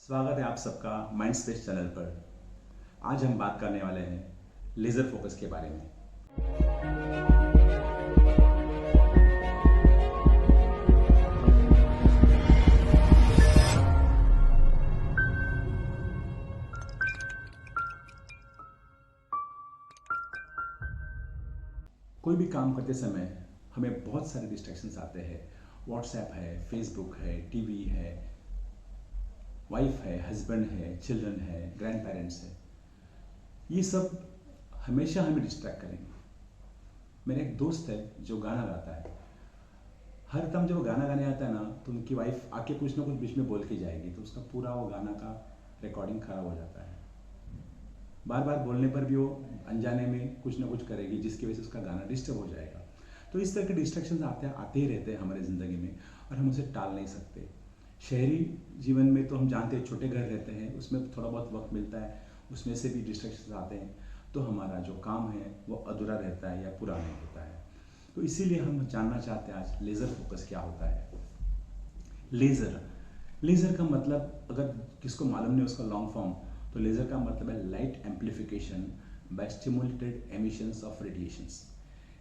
स्वागत है आप सबका माइंड स्पेस चैनल पर। आज हम बात करने वाले हैं लेज़र फोकस के बारे में। कोई भी काम करते समय हमें बहुत सारे डिस्ट्रैक्शंस आते हैं। व्हाट्सएप है, फेसबुक है, टीवी है, वाइफ है, हस्बैंड है, चिल्ड्रन है, ग्रैंड पेरेंट्स है। ये सब हमेशा हमें डिस्ट्रैक्ट करेंगे। मेरा एक दोस्त है जो गाना गाता है। हर टाइम जब वो गाना गाने आता है ना, तो उनकी वाइफ आके कुछ ना कुछ बीच में बोल के जाएगी, तो उसका पूरा वो गाना का रिकॉर्डिंग खराब हो जाता है। बार बार बोलने पर भी वो अनजाने में कुछ ना कुछ करेगी, जिसकी वजह से उसका गाना डिस्टर्ब हो जाएगा। तो इस तरह के डिस्ट्रैक्शंस आते ही रहते हैं हमारे ज़िंदगी में, और हम उसे टाल नहीं सकते। शहरी जीवन में तो हम जानते हैं, छोटे घर रहते हैं, उसमें थोड़ा बहुत वक्त मिलता है, उसमें से भी डिस्ट्रैक्शंस आते हैं, तो हमारा जो काम है वो अधूरा रहता है या पूरा नहीं होता है। तो इसीलिए हम जानना चाहते हैं आज लेज़र फोकस क्या होता है। लेज़र का मतलब अगर किसको मालूम नहीं उसका लॉन्ग फॉर्म, तो लेज़र का मतलब है light amplification by stimulated emissions of radiations.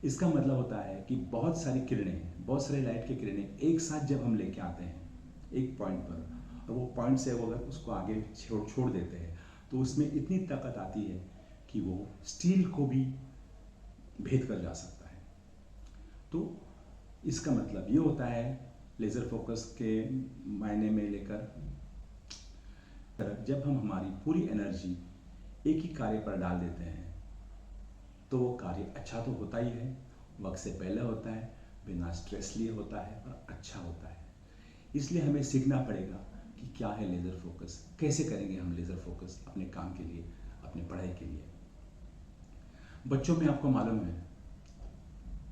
इसका मतलब होता है कि बहुत सारी किरणें, बहुत सारे लाइट की किरणें एक साथ जब हम लेके आते हैं एक पॉइंट पर, और वो पॉइंट से वो अगर उसको आगे छोड़ देते हैं, तो उसमें इतनी ताकत आती है कि वो स्टील को भी भेद कर जा सकता है। तो इसका मतलब ये होता है लेज़र फोकस के मायने में लेकर, जब हम हमारी पूरी एनर्जी एक ही कार्य पर डाल देते हैं, तो वो कार्य अच्छा तो होता ही है, वक्त से पहले होता है, बिना स्ट्रेस लिए होता है और अच्छा होता है। इसलिए हमें सीखना पड़ेगा कि क्या है लेज़र फोकस, कैसे करेंगे हम लेज़र फोकस अपने काम के लिए, अपनी पढ़ाई के लिए। बच्चों में आपको मालूम है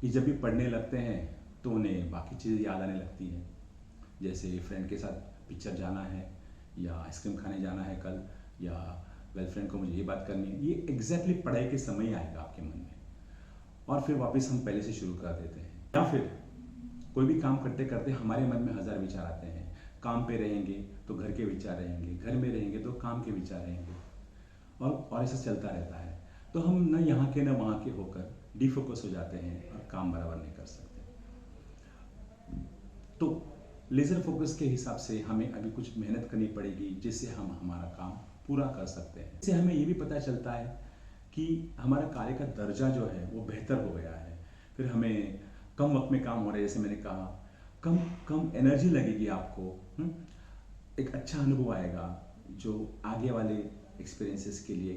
कि जब भी पढ़ने लगते हैं तो उन्हें बाकी चीज़ें याद आने लगती हैं, जैसे फ्रेंड के साथ पिक्चर जाना है, या आइसक्रीम खाने जाना है कल, या गर्लफ्रेंड को मुझे ये बात करनी है। ये एग्जैक्टली पढ़ाई के समय ही आएगा आपके मन में, और फिर वापस हम पहले से शुरू कर देते हैं। या फिर कोई भी काम करते करते हमारे मन में हज़ार विचार आते हैं। काम पे रहेंगे तो घर के विचार रहेंगे, घर में रहेंगे तो काम के विचार रहेंगे, और ऐसा चलता रहता है। तो हम न यहाँ के न वहाँ के होकर डिफोकस हो जाते हैं और काम बराबर नहीं कर सकते। तो लेज़र फोकस के हिसाब से हमें अभी कुछ मेहनत करनी पड़ेगी, जिससे हम हमारा काम पूरा कर सकते हैं। इससे हमें ये भी पता चलता है कि हमारा कार्य का दर्जा जो है वो बेहतर हो गया है। फिर हमें कम वक्त में काम हो रहा है, जैसे मैंने कहा, कम एनर्जी लगेगी आपको। एक अच्छा अनुभव आएगा जो आगे वाले एक्सपीरियंसेस के लिए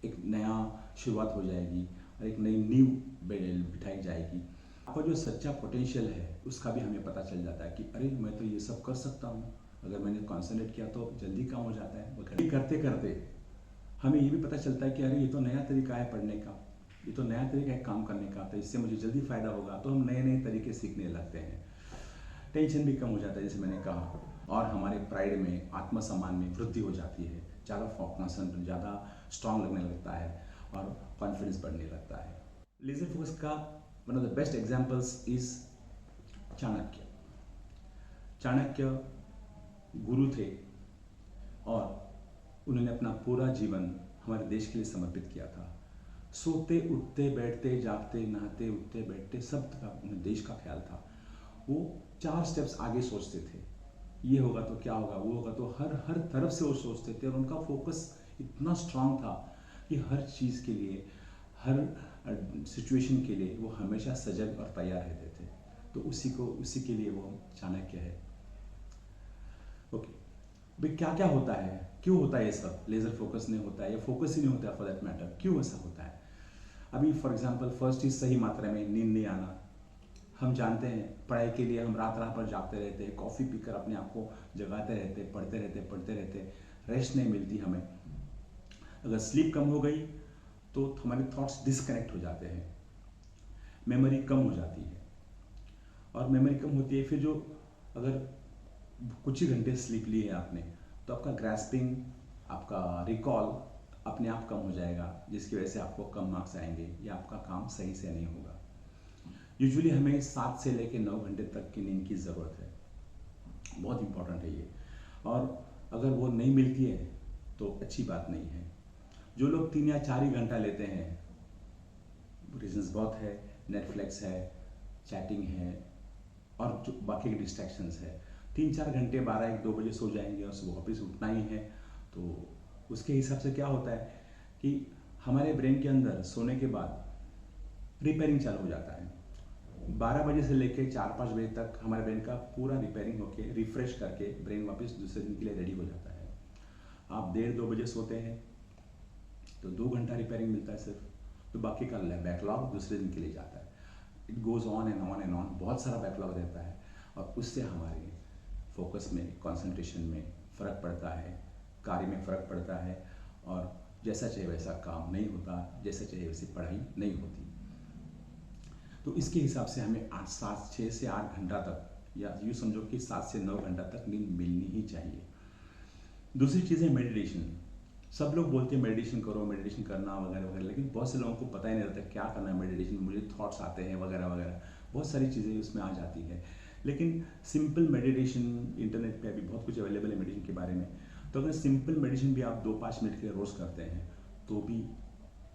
एक नया शुरुआत हो जाएगी, और एक नई नींव बिठाई जाएगी। आपका जो सच्चा पोटेंशियल है उसका भी हमें पता चल जाता है कि अरे मैं तो ये सब कर सकता हूँ, अगर मैंने कॉन्सेंट्रेट किया तो जल्दी काम हो जाता है। वो करते करते हमें ये भी पता चलता है कि अरे ये तो नया तरीका है पढ़ने का, ये तो नया तरीका है काम करने का, तो इससे मुझे जल्दी फ़ायदा होगा। तो हम नए नए तरीके सीखने लगते हैं, टेंशन भी कम हो जाता है जैसे मैंने कहा, और हमारे प्राइड में, आत्मसम्मान में वृद्धि हो जाती है, ज़्यादा स्ट्रांग लगने लगता है और कॉन्फिडेंस बढ़ने लगता है। लेज़र फोकस का one of the best examples is Chanakya. Chanakya गुरु थे, और उन्होंने अपना पूरा जीवन हमारे देश के लिए समर्पित किया था। सोते उठते बैठते जागते नहाते उठते बैठते सब का उन्हें देश का ख्याल था। वो 4 स्टेप्स आगे सोचते थे, ये होगा तो क्या होगा, वो होगा तो हर तरफ से वो सोचते थे, और उनका फोकस इतना स्ट्रांग था कि हर चीज़ के लिए, हर सिचुएशन के लिए वो हमेशा सजग और तैयार रहते थे। तो उसी के लिए वो चाणक्य है। ओके, भाई क्या क्या होता है, क्यों होता है ये सब? लेज़र फोकस नहीं होता है या फोकस ही नहीं होता है फॉर दैट मैटर, क्यों ऐसा होता है? अभी फॉर एग्जांपल फर्स्ट चीज़, सही मात्रा में नींद नहीं आना। हम जानते हैं पढ़ाई के लिए हम रात पर जागते रहते हैं, कॉफ़ी पीकर अपने आप को जगाते रहते, पढ़ते रहते, रेस्ट नहीं मिलती हमें। अगर स्लीप कम हो गई तो हमारे थॉट्स डिस्कनेक्ट हो जाते हैं, मेमोरी कम हो जाती है, और मेमोरी कम होती है फिर जो, अगर कुछ ही घंटे स्लीप ली है आपने, तो आपका ग्रास्पिंग, आपका रिकॉल अपने आप कम हो जाएगा, जिसकी वजह से आपको कम मार्क्स आएंगे या आपका काम सही से नहीं होगा। यूजुअली हमें 7 से लेकर 9 घंटे तक की नींद की ज़रूरत है, बहुत इंपॉर्टेंट है ये। और अगर वो नहीं मिलती है तो अच्छी बात नहीं है। जो लोग 3 या 4 ही घंटा लेते हैं, रीजंस बहुत है, नेटफ्लिक्स है, चैटिंग है और जो बाकी के डिस्ट्रैक्शंस है, 3-4 घंटे 12-1-2 बजे सो जाएंगे और सुबह वापस उठना ही है, तो उसके हिसाब से क्या होता है कि हमारे ब्रेन के अंदर सोने के बाद रिपेयरिंग चालू हो जाता है। 12 बजे से लेकर 4-5 बजे तक हमारे ब्रेन का पूरा रिपेयरिंग होके रिफ्रेश करके ब्रेन वापस दूसरे दिन के लिए रेडी हो जाता है। आप 1:30-2 बजे सोते हैं तो 2 घंटा रिपेयरिंग मिलता है सिर्फ, तो बाकी का बैकलॉग दूसरे दिन के लिए जाता है। It goes on and on and on, बहुत सारा बैकलॉग रहता है और उससे हमारे फोकस में, कंसंट्रेशन में फ़र्क पड़ता है, कार्य में फ़र्क पड़ता है और जैसा चाहिए वैसा काम नहीं होता, जैसा चाहिए वैसी पढ़ाई नहीं होती। तो इसके हिसाब से हमें 6 से 8 घंटा तक, या यूँ समझो कि 7 से 9 घंटा तक नींद मिलनी ही चाहिए। दूसरी चीज़ है मेडिटेशन। सब लोग बोलते हैं मेडिटेशन करो, मेडिटेशन करना वगैरह वगैरह, लेकिन बहुत से लोगों को पता ही नहीं रहता क्या करना है मेडिटेशन में। मुझे थॉट्स आते हैं वगैरह वगैरह, बहुत सारी चीज़ें उसमें आ जाती है। लेकिन सिंपल मेडिटेशन, इंटरनेट पे अभी बहुत कुछ अवेलेबल है मेडिटेशन के बारे में, तो अगर सिंपल मेडिटेशन भी आप 2-5 मिनट के लिए रोज़ करते हैं तो भी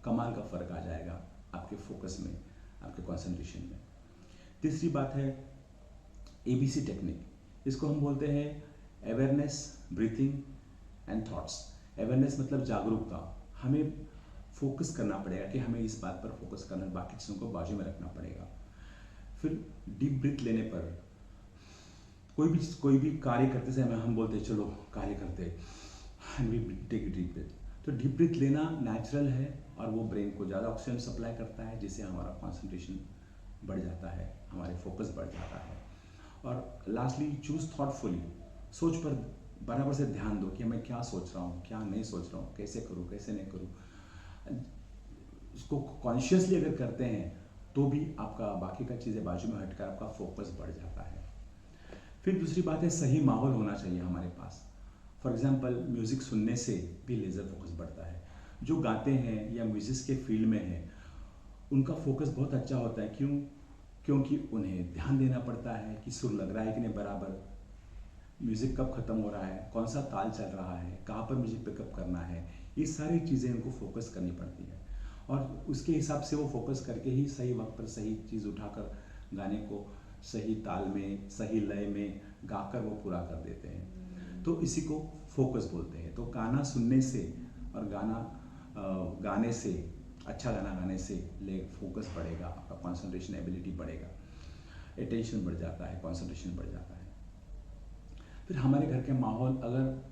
कमाल का फ़र्क आ जाएगा आपके फोकस में, आपके कंसंट्रेशन में। तीसरी बात है ABC टेक्निक। इसको हम बोलते हैं awareness, breathing and thoughts. Awareness मतलब जागरूकता। हमें फोकस करना पड़ेगा कि हमें इस बात पर फोकस करना, बाकी चीज़ों को बाजू में रखना पड़ेगा। फिर डीप ब्रीथ लेने पर कोई भी कार्य करते समय हम बोलते हैं चलो कार्य करते and we take deep breath. तो डीप ब्रीथ लेना नेचुरल है और वो ब्रेन को ज़्यादा ऑक्सीजन सप्लाई करता है, जिससे हमारा कॉन्सेंट्रेशन बढ़ जाता है, हमारे फोकस बढ़ जाता है। और लास्टली चूज थॉटफुली। सोच पर बराबर से ध्यान दो कि मैं क्या सोच रहा हूँ, क्या नहीं सोच रहा हूँ, कैसे करूँ, कैसे नहीं करूँ। उसको कॉन्शियसली अगर करते हैं तो भी आपका बाकी का चीज़ें बाजू में हटकर आपका फोकस बढ़ जाता है। फिर दूसरी बात है सही माहौल होना चाहिए हमारे पास। फॉर एग्जांपल म्यूज़िक सुनने से भी लेज़र फोकस बढ़ता है। जो गाते हैं या म्यूज़िक के फील्ड में हैं उनका फोकस बहुत अच्छा होता है। क्योंकि उन्हें ध्यान देना पड़ता है कि सुर लग रहा है कि नहीं बराबर, म्यूज़िक कब ख़त्म हो रहा है, कौन सा ताल चल रहा है, कहाँ पर म्यूज़िक पिकअप करना है, ये सारी चीज़ें उनको फोकस करनी पड़ती है और उसके हिसाब से वो फोकस करके ही सही वक्त पर सही चीज़ उठाकर गाने को सही ताल में, सही लय में गाकर वो पूरा कर देते हैं। तो इसी को फोकस बोलते हैं। तो गाना सुनने से और गाने से, अच्छा गाना गाने से फोकस बढ़ेगा, आपका कंसंट्रेशन एबिलिटी बढ़ेगा, अटेंशन बढ़ जाता है, कंसंट्रेशन बढ़ जाता है। फिर हमारे घर के माहौल अगर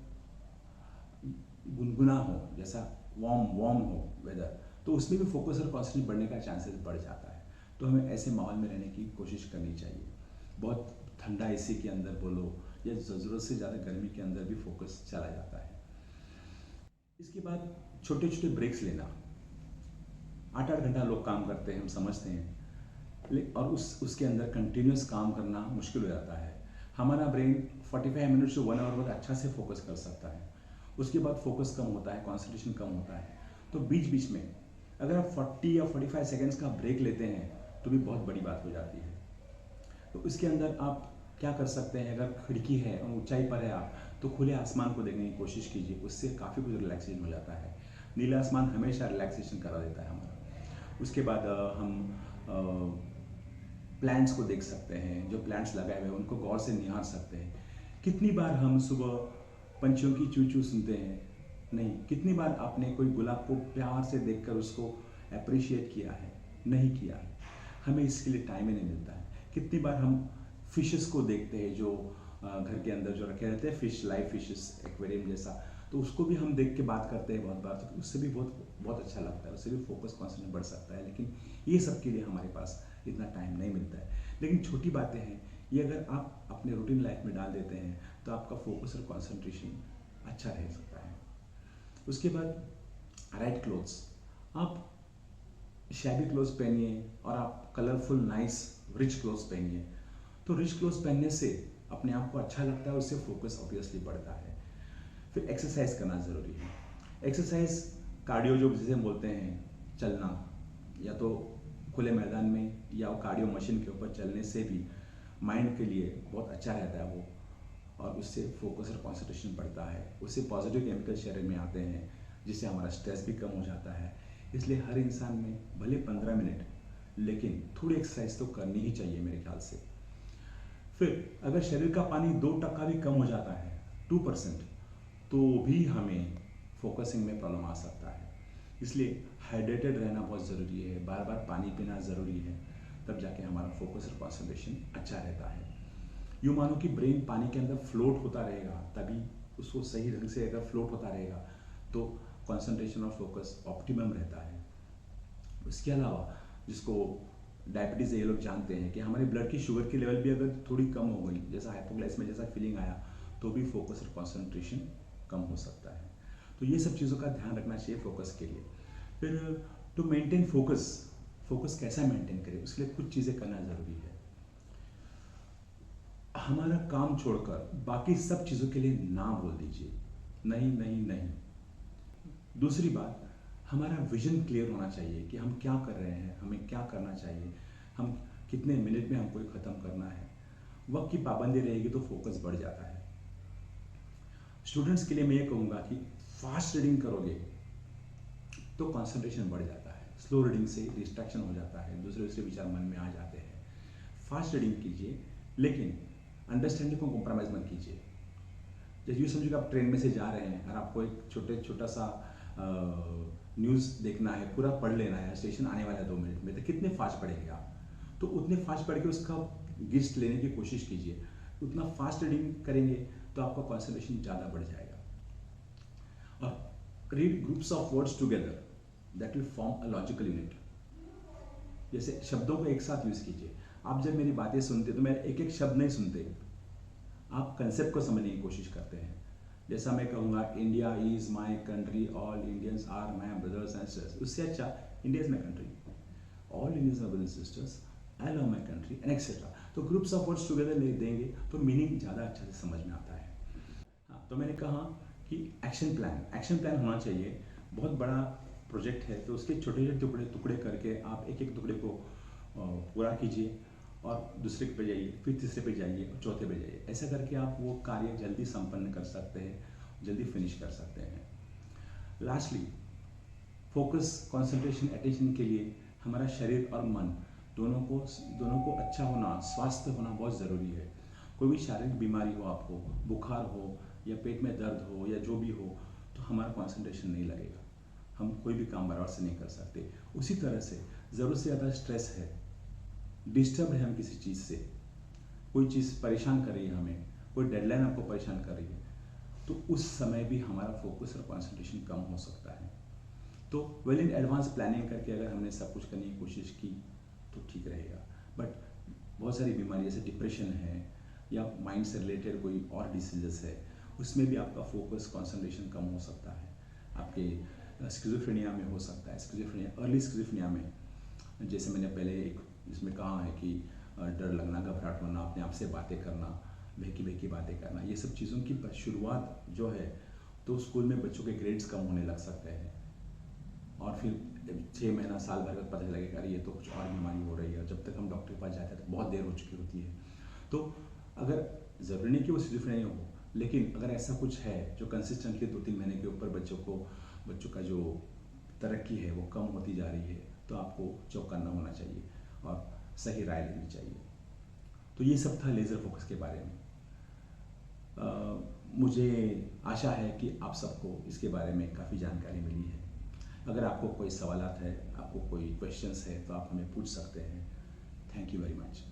गुनगुना हो, जैसा वार्म हो वेदर, तो उसमें भी फोकस और कंसंट्रेशन बढ़ने का चांसेस बढ़ जाता है। तो हमें ऐसे माहौल में रहने की कोशिश करनी चाहिए। बहुत ठंडा AC के अंदर बोलो या ज़रूरत से ज़्यादा गर्मी के अंदर भी फोकस चला जाता है। इसके बाद छोटे छोटे ब्रेक्स लेना। 8-8 घंटा लोग काम करते हैं, हम समझते हैं, और उसके अंदर कंटिन्यूस काम करना मुश्किल हो जाता है। हमारा ब्रेन 45 मिनट से 1 आवर तक अच्छा से फोकस कर सकता है, उसके बाद फोकस कम होता है, कॉन्सेंट्रेशन कम होता है। तो बीच बीच में अगर आप 40 या 45 सेकेंड्स का ब्रेक लेते हैं तो भी बहुत बड़ी बात हो जाती है। तो इसके अंदर आप क्या कर सकते हैं, अगर खिड़की है और ऊंचाई पर है आप, तो खुले आसमान को देखने की कोशिश कीजिए, उससे काफ़ी कुछ रिलैक्सेशन हो जाता है। नीला आसमान हमेशा रिलैक्सेशन करा देता है हमारा। उसके बाद हम प्लांट्स को देख सकते हैं, जो प्लांट्स लगाए हुए हैं उनको गौर से निहार सकते हैं। कितनी बार हम सुबह पंछियों की चू चू सुनते हैं? नहीं। कितनी बार आपने कोई गुलाब को प्यार से देखकर उसको अप्रिशिएट किया है? नहीं किया है। हमें इसके लिए टाइम ही नहीं मिलता है। कितनी बार हम फिशेस को देखते हैं जो घर के अंदर जो रखे रहते हैं, फिश, लाइव फिशेस, एक्वेरियम जैसा, तो उसको भी हम देख के बात करते हैं बहुत बार, तो उससे भी बहुत अच्छा लगता है, उससे भी फोकस कॉन्सेंट्रेशन बढ़ सकता है। लेकिन ये सब के लिए हमारे पास इतना टाइम नहीं मिलता है। लेकिन छोटी बातें हैं, ये अगर आप अपने रूटीन लाइफ में डाल देते हैं तो आपका फोकस और कंसंट्रेशन अच्छा रह सकता है। उसके बाद राइट क्लोथ्स। आप शैबी क्लोथ्स पहनिए और आप कलरफुल, नाइस, रिच क्लोथ्स पहनिए। तो रिच क्लोथ्स पहनने से अपने आप को अच्छा लगता है, उससे फोकस ऑब्वियसली बढ़ता है। फिर एक्सरसाइज करना ज़रूरी है। एक्सरसाइज, कार्डियो जो जिसे हम बोलते हैं, चलना, या तो खुले मैदान में या कार्डियो मशीन के ऊपर चलने से भी माइंड के लिए बहुत अच्छा रहता है वो। और उससे फोकस और कंसंट्रेशन बढ़ता है, उससे पॉजिटिव केमिकल शरीर में आते हैं, जिससे हमारा स्ट्रेस भी कम हो जाता है। इसलिए हर इंसान में भले 15 मिनट, लेकिन थोड़ी एक्सरसाइज तो करनी ही चाहिए मेरे ख्याल से। फिर अगर शरीर का पानी 2% भी कम हो जाता है, 2%, तो भी हमें फोकसिंग में प्रॉब्लम आ सकता है। इसलिए हाइड्रेटेड रहना बहुत ज़रूरी है, बार बार पानी पीना ज़रूरी है, तब जाके हमारा फोकस और कंसंट्रेशन अच्छा रहता है। यूँ मानो कि ब्रेन पानी के अंदर फ्लोट होता रहेगा, तभी उसको सही ढंग से अगर फ्लोट होता रहेगा तो कंसंट्रेशन और फोकस ऑप्टिमम रहता है। इसके अलावा जिसको डायबिटीज़ है, ये लोग जानते हैं कि हमारे ब्लड की शुगर की लेवल भी अगर थोड़ी कम हो गई, जैसा हाइपोग्लाइसेमिया जैसा फीलिंग आया, तो भी फोकस और कंसंट्रेशन कम हो सकता है। तो ये सब चीज़ों का ध्यान रखना चाहिए फोकस के लिए। फिर टू मेंटेन फोकस कैसा मेंटेन करें, उसके लिए कुछ चीज़ें करना ज़रूरी है। हमारा काम छोड़कर बाकी सब चीज़ों के लिए ना बोल दीजिए, नहीं नहीं नहीं। दूसरी बात, हमारा विजन क्लियर होना चाहिए कि हम क्या कर रहे हैं, हमें क्या करना चाहिए, हम कितने मिनट में हमको ये ख़त्म करना है। वक्त की पाबंदी रहेगी तो फोकस बढ़ जाता है। स्टूडेंट्स के लिए मैं ये कहूँगा कि फास्ट रीडिंग करोगे तो कंसंट्रेशन बढ़ जाता है, स्लो रीडिंग से डिस्ट्रैक्शन हो जाता है, दूसरे विचार मन में आ जाते हैं। फास्ट रीडिंग कीजिए, लेकिन अंडरस्टैंडिंग को कॉम्प्रोमाइज़ मत कीजिए। जैसे यूँ समझिए कि आप ट्रेन में से जा रहे हैं और आपको एक छोटा सा न्यूज़ देखना है, पूरा पढ़ लेना है, स्टेशन आने वाला है 2 मिनट में, तो कितने फास्ट पढ़ेंगे आप? तो उतने फास्ट पढ़ के उसका गिस्ट लेने की कोशिश कीजिए। उतना फास्ट रीडिंग करेंगे तो आपका कंसंट्रेशन ज़्यादा बढ़ जाएगा। और read groups of words together that will form a logical unit. जैसे शब्दों को एक साथ यूज़ कीजिए। आप जब मेरी बातें सुनते तो मैं एक एक शब्द नहीं सुनते, आप कंसेप्ट को समझने की कोशिश करते हैं। जैसा मैं कहूँगा, India is my country, all Indians are my brothers and sisters, उससे अच्छा India is my country, all Indians are brothers and sisters, I love my country and etcetera. तो ग्रुप्स ऑफ वर्ड्स टुगेदर देंगे तो meaning ज़्यादा अच्छे से समझ में आता है। हाँ, तो मैंने कहा कि एक्शन प्लान होना चाहिए। बहुत बड़ा प्रोजेक्ट है तो उसके छोटे छोटे टुकड़े करके आप एक एक टुकड़े को पूरा कीजिए, और दूसरे पे जाइए, फिर तीसरे पे जाइए और चौथे पे जाइए। ऐसा करके आप वो कार्य जल्दी संपन्न कर सकते हैं, जल्दी फिनिश कर सकते हैं। लास्टली, फोकस, कंसंट्रेशन, अटेंशन के लिए हमारा शरीर और मन दोनों को अच्छा होना, स्वास्थ्य होना बहुत ज़रूरी है। कोई भी शारीरिक बीमारी हो, आपको बुखार हो या पेट में दर्द हो या जो भी हो, तो हमारा कंसंट्रेशन नहीं लगेगा, हम कोई भी काम बराबर से नहीं कर सकते। उसी तरह से ज़रूरत से ज़्यादा स्ट्रेस है, डिस्टर्ब है हम किसी चीज़ से, कोई चीज़ परेशान कर रही है हमें, कोई डेडलाइन आपको परेशान कर रही है, तो उस समय भी हमारा फोकस और कंसंट्रेशन कम हो सकता है। तो वेल इन एडवांस प्लानिंग करके अगर हमने सब कुछ करने की कोशिश की तो ठीक रहेगा। बट बहुत सारी बीमारी जैसे डिप्रेशन है या माइंड से रिलेटेड कोई और डिसीजेस है, उसमें भी आपका फोकस कंसंट्रेशन कम हो सकता है। आपके स्किज़ोफ्रेनिया में हो सकता है, स्किज़ोफ्रेनिया, अर्ली स्किज़ोफ्रेनिया में, जैसे मैंने पहले एक इसमें कहा है कि डर लगना, घबराहट होना, अपने आप से बातें करना, बहकी बातें करना, ये सब चीज़ों की शुरुआत जो है तो स्कूल में बच्चों के ग्रेड्स कम होने लग सकते हैं, और फिर 6 महीना साल भर बाद पता लगेगा अरे ये तो कुछ और बीमारी हो रही है, जब तक हम डॉक्टर के पास जाते हैं तो बहुत देर हो चुकी होती है। तो अगर ज़रूरी नहीं कि वो स्किज़ोफ्रेनिया हो, लेकिन अगर ऐसा कुछ है जो कंसिस्टेंटली 2-3 महीने के ऊपर बच्चों का जो तरक्की है वो कम होती जा रही है, तो आपको चौकन्ना होना चाहिए और सही राय लेनी चाहिए। तो ये सब था लेज़र फोकस के बारे में। मुझे आशा है कि आप सबको इसके बारे में काफ़ी जानकारी मिली है। अगर आपको कोई सवालात है, आपको कोई क्वेश्चंस है, तो आप हमें पूछ सकते हैं। Thank you very much.